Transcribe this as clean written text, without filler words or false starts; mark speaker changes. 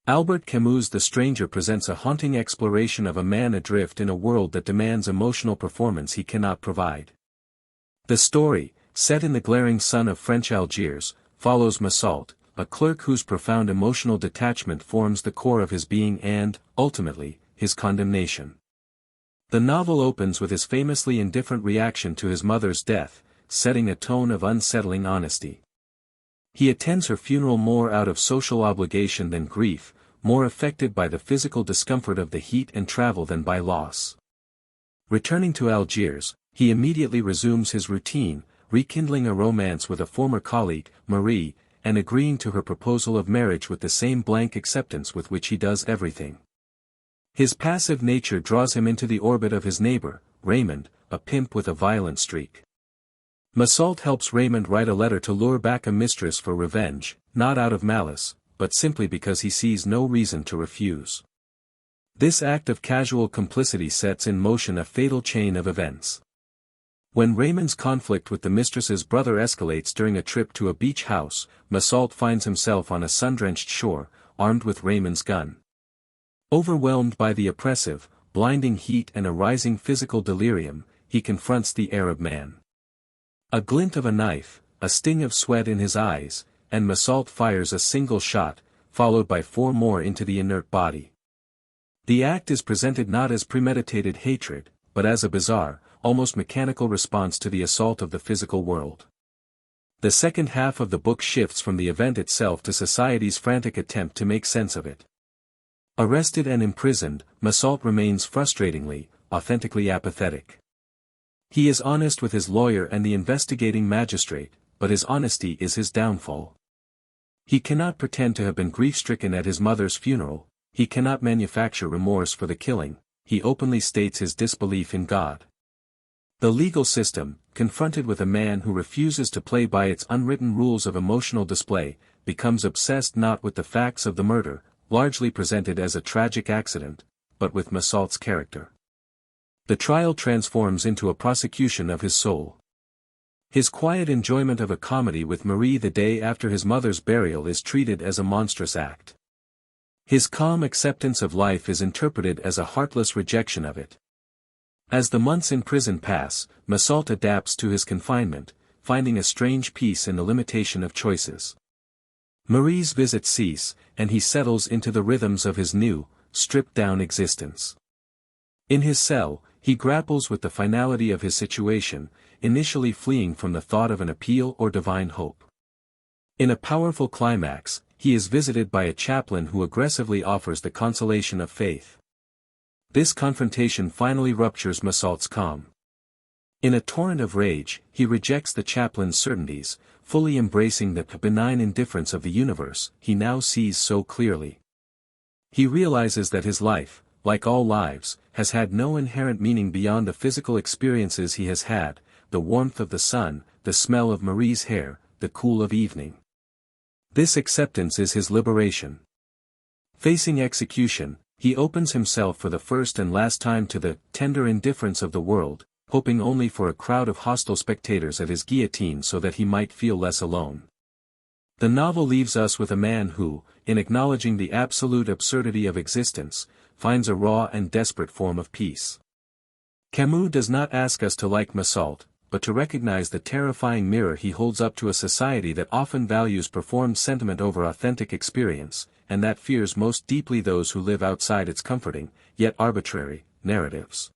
Speaker 1: Albert Camus' The Stranger presents a haunting exploration of a man adrift in a world that demands emotional performance he cannot provide. The story, set in the glaring sun of French Algiers, follows Massault, a clerk whose profound emotional detachment forms the core of his being and, ultimately, his condemnation. The novel opens with his famously indifferent reaction to his mother's death, setting a tone of unsettling honesty. He attends her funeral more out of social obligation than grief, more affected by the physical discomfort of the heat and travel than by loss. Returning to Algiers, he immediately resumes his routine, rekindling a romance with a former colleague, Marie, and agreeing to her proposal of marriage with the same blank acceptance with which he does everything. His passive nature draws him into the orbit of his neighbor, Raymond, a pimp with a violent streak. Massault helps Raymond write a letter to lure back a mistress for revenge, not out of malice, but simply because he sees no reason to refuse. This act of casual complicity sets in motion a fatal chain of events. When Raymond's conflict with the mistress's brother escalates during a trip to a beach house, Massault finds himself on a sun-drenched shore, armed with Raymond's gun. Overwhelmed by the oppressive, blinding heat and a rising physical delirium, he confronts the Arab man. A glint of a knife, a sting of sweat in his eyes, and Massault fires a single shot, followed by 4 more into the inert body. The act is presented not as premeditated hatred, but as a bizarre, almost mechanical response to the assault of the physical world. The second half of the book shifts from the event itself to society's frantic attempt to make sense of it. Arrested and imprisoned, Massault remains frustratingly, authentically apathetic. He is honest with his lawyer and the investigating magistrate, but his honesty is his downfall. He cannot pretend to have been grief-stricken at his mother's funeral, he cannot manufacture remorse for the killing, he openly states his disbelief in God. The legal system, confronted with a man who refuses to play by its unwritten rules of emotional display, becomes obsessed not with the facts of the murder, largely presented as a tragic accident, but with Massault's character. The trial transforms into a prosecution of his soul. His quiet enjoyment of a comedy with Marie the day after his mother's burial is treated as a monstrous act. His calm acceptance of life is interpreted as a heartless rejection of it. As the months in prison pass, Massault adapts to his confinement, finding a strange peace in the limitation of choices. Marie's visits cease, and he settles into the rhythms of his new, stripped-down existence. In his cell, he grapples with the finality of his situation, initially fleeing from the thought of an appeal or divine hope. In a powerful climax, he is visited by a chaplain who aggressively offers the consolation of faith. This confrontation finally ruptures Massault's calm. In a torrent of rage, he rejects the chaplain's certainties, fully embracing the benign indifference of the universe he now sees so clearly. He realizes that his life, like all lives, has had no inherent meaning beyond the physical experiences he has had, the warmth of the sun, the smell of Marie's hair, the cool of evening. This acceptance is his liberation. Facing execution, he opens himself for the first and last time to the tender indifference of the world, hoping only for a crowd of hostile spectators at his guillotine so that he might feel less alone. The novel leaves us with a man who, in acknowledging the absolute absurdity of existence, finds a raw and desperate form of peace. Camus does not ask us to like Massault, but to recognize the terrifying mirror he holds up to a society that often values performed sentiment over authentic experience, and that fears most deeply those who live outside its comforting, yet arbitrary, narratives.